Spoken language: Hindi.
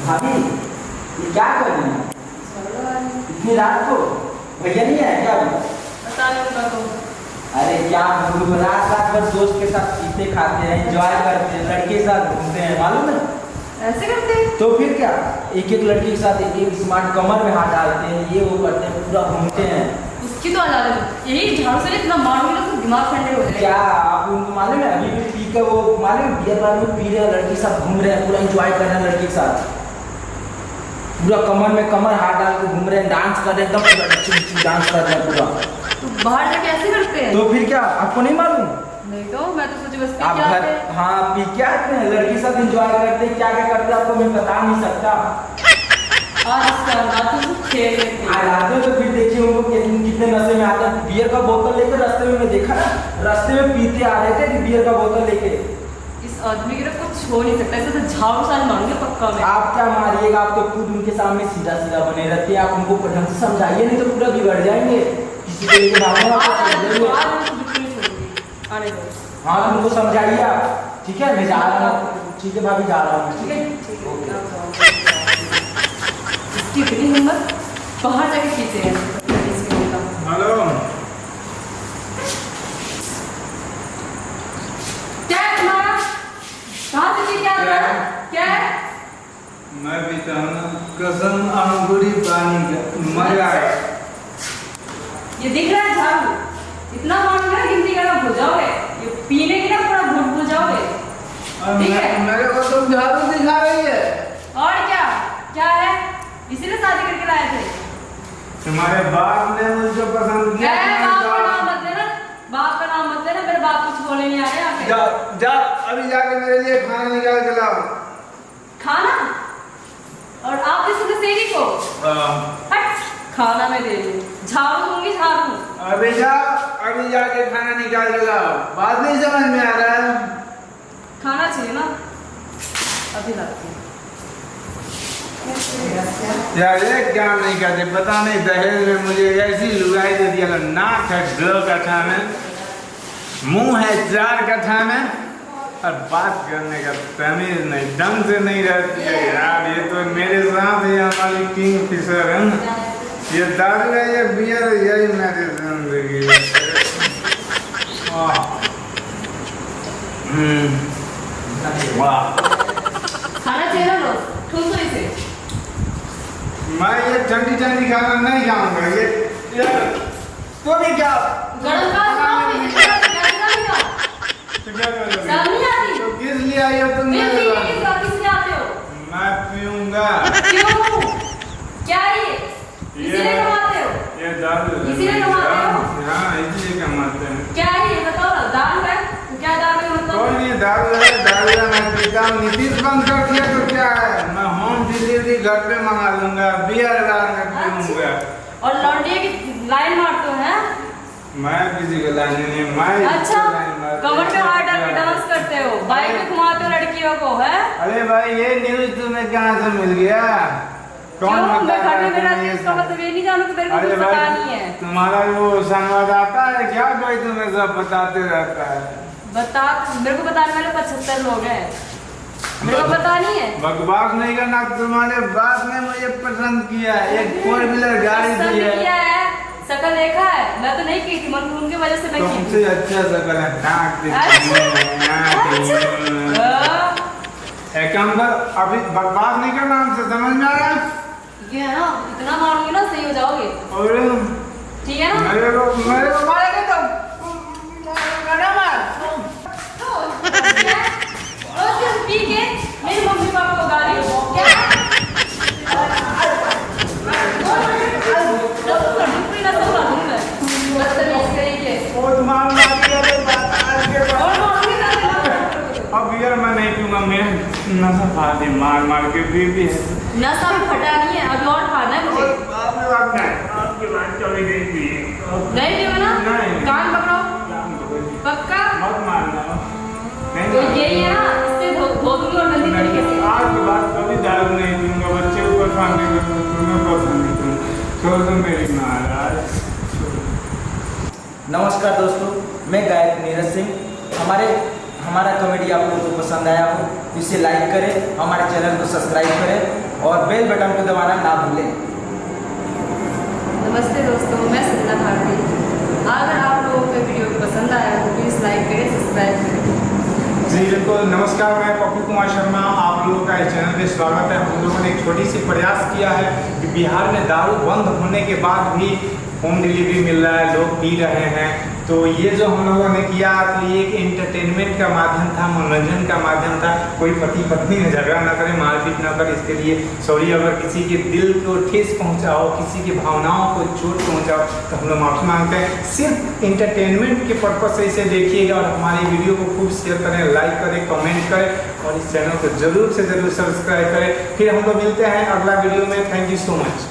भाभी ये क्या कर रही है इतनी रात को? भैया नहीं है क्या अभी? बता रहे उनका तो। अरे क्या रात रात भर दोस्त के साथ पीते खाते हैं, एंजॉय करते हैं, लड़के के साथ घूमते हैं, मालूम है? ऐसे करते हैं? तो फिर क्या, एक एक लड़की के साथ एक एक स्मार्ट कमर में हाथ डालते हैं, ये वो करते हैं, पूरा घूमते हैं। उसकी तो आजाद है, यही झाड़ू से इतना मारूंगी ना तो दिमाग ठंडे हो जाएगा। क्या आप उनको मालूम है अभी भी पी कर वो मालूम बियर बार में पी रहे हैं, लड़की के साथ घूम रहे हैं, पूरा एंजॉय कर रहे हैं लड़की के साथ, पूरा कमर में कमर हाथ डाल के घूम रहे हैं, डांस कर रहे हैं, एकदम डांस कर रहे हैं पूरा। तो बाहर जाके ऐसे करते हैं? तो फिर क्या आपको नहीं मालूम? नहीं तो मैं तो सोची बस आप घर हाँ पी के आते हैं, लड़की के साथ एंजॉय करते हैं, क्या क्या करते हैं आपको मैं बता नहीं सकता। आज इसका रात को खेल लेते हैं। आज आते हो तो फिर देखिए उनको कितने नशे में आते हैं। बियर का बोतल लेकर रास्ते में मैं देखा ना, रास्ते में पीते आ रहे थे बियर का बोतल लेके। इस आदमी की कुछ हो नहीं सकता, ऐसे तो झाड़ू साल मारूंगे पक्का मैं। आप क्या मारिएगा, आप तो खुद उनके सामने सीधा सीधा बने रहते हैं, आप उनको ढंग से समझाइए नहीं तो पूरा बिगड़ जाएंगे। किसी को लेके मारूंगा आने दो। हाँ तो उनको समझाइए आप, ठीक है? मैं जा रहा हूँ, ठीक है भाभी जा रहा हूँ, ठीक है? इसकी इतनी हिम्मत, बाहर जाके पीते हैं। हेलो क्या है तुम्हारा? कहाँ से पी के आ रहा है? क्या है? मैं पीता हूँ कसम अंगूरी पानी का, मजा है। ये दिख रहा है झाड़ू, इतना मारूंगा ना गिनती करना भूल जाओगे, ये पीने की ना पूरा भूल जाओगे। ठीक है? मेरे को तुम झाड़ू दिखा रही है। और क्या क्या है? इसीलिए शादी करके लाए थे। तुम्हारे बाप ने मुझको पसंद किया। बाप का नाम मत लेना, बाप का नाम मत लेना, मेरे बाप कुछ बोले नहीं आ रहे यहाँ पे। जा जा अभी जाके मेरे लिए खाना निकाल के लाओ। खाना? और आप जैसे सेरी को हट, खाना मैं दे दूँ, झाड़ू दूंगी झाड़ू। अभी जा, अभी जाके खाना निकाल के लाओ। बात नहीं समझ में आ रहा है? खाना चाहिए ना, अभी लाती हूँ। यार ये क्या नहीं करते, पता नहीं दहेज में मुझे ऐसी लुगाई दे दिया। नाक है 2 कट्ठा में, मुंह है 4 कट्ठा में, और बात करने का तमीज नहीं, ढंग से नहीं रहती है यार। ये तो मेरे साथ ही हमारी किंग फिशर है ना, ये दारू है, ये बियर है, यही मेरी जिंदगी है। वाह खाना चाहिए ना लो, ठूसो इसे। मैं ये ठंडी ठंडी खाना नहीं खाऊंगा। ये तो भी क्या गरम का तो क्या करोगे? सब नहीं आती तो किस लिए आई हो तुम मैं मेरे पीने पास? की बात इसलिए आते हो? मैं पीऊंगा। क्यों? क्या ये? इसीलिए कमाते हो? ये दारू है। इसीलिए कमाते हो? हाँ इसलिए कमाते हैं। क्या है ये बताओ ना, दारू है? तो क्या दारू है मतलब? कोई नहीं, दारू है, दारू है, मैं पीता हूँ। नीतीश बंद कर दिया तो क्या है, मैं होम डिलीवरी घर पे मंगा लूंगा, बियर डाल में पीऊंगा। और लौंडिया की लाइन मारते हो हैं? मैं किसी को लाने नहीं, मैं अच्छा, कमर पे हाथ डाल के डांस करते हो, बाइक पे घुमाते हो लड़कियों को, है? अरे भाई ये न्यूज तुम्हें कहाँ से मिल गया? क्यों? मैं बता घर में रहा मेरा तुम्हें ये इसका सब? मतलब ये नहीं जानू कि मेरे को अरे कुछ पता भाई नहीं है। तुम्हारा वो संवाददाता है क्या, कोई तुम्हें सब बताते रहता है? बता, मेरे को बताने वाले 75 लोग हैं, मेरे को पता नहीं है। बकवास नहीं करना। तुम्हारे बाप ने मुझे पसंद किया है, एक 4 व्हीलर गाड़ी पसंद दी है। किया है, शकल देखा है, मैं तो नहीं की थी, मगर उनकी वजह से मैं की थी। तुमसे अच्छा शकल है, नाक एक काम कर, अभी बकवास नहीं करना हमसे, समझ में आ रहा है? ये है ना, इतना मारूंगी ना सही हो जाओगे, और ठीक है ना? मेरे को मारेगा तो गाना मार। क्या? रोज दिन पी के मेरे मम्मी पापा को गाली दो, क्या? पूरी नस्ल उड़ा दूं मैं, बदतमीज तरीके से। और मार मार के और मारूंगी ना। अब यार मैं नहीं पीऊंगा, मेरे नशा खा दे मार मार के बीबी है। नशा भी फटा नहीं है, अभी और खाना है मुझे। आपकी बात कभी नहीं पी। नहीं पियोगे ना? नहीं। कान पकड़ो, पक्का? मत मारना। तो यही है ना, इससे धो दूंगी और गंदी तरीके से। आज के बाद कभी दारू नहीं पीऊंगा, बच्चे को परेशान नहीं करूंगा, तुम्हें परेशान नहीं करूंगा। छोड़ दो मेरी महाराज। नमस्कार दोस्तों, मैं गायक नीरज सिंह। हमारा कॉमेडी आप लोगों को पसंद आया हो तो इसे लाइक करें, हमारे चैनल को सब्सक्राइब करें और बेल बटन को दबाना ना भूलें। नमस्ते दोस्तों, मैं संजना भारती। अगर आप लोगों को वीडियो पसंद आया तो प्लीज़ लाइक करें, सब्सक्राइब करें। जी बिल्कुल, नमस्कार, मैं पप्पू कुमार शर्मा, आप लोगों का इस चैनल पे स्वागत है। हम लोगों ने एक छोटी सी प्रयास किया है कि बिहार में दारू बंद होने के बाद भी होम डिलीवरी मिल रहा है, लोग पी रहे हैं। तो ये जो हम लोगों ने किया तो ये एक एंटरटेनमेंट का माध्यम था, मनोरंजन का माध्यम था। कोई पति पत्नी में झगड़ा ना करे, मारपीट ना करे, इसके लिए सॉरी। अगर किसी के दिल को ठेस पहुंचाओ, किसी की भावनाओं को चोट पहुंचाओ तो हम लोग माफ़ी मांगते हैं। सिर्फ एंटरटेनमेंट के पर्पज से इसे देखिएगा और हमारी वीडियो को खूब शेयर करें, लाइक करें, कमेंट करें और इस चैनल को जरूर से जरूर सब्सक्राइब करें। फिर हम लोग मिलते हैं अगला वीडियो में। Thank you so much.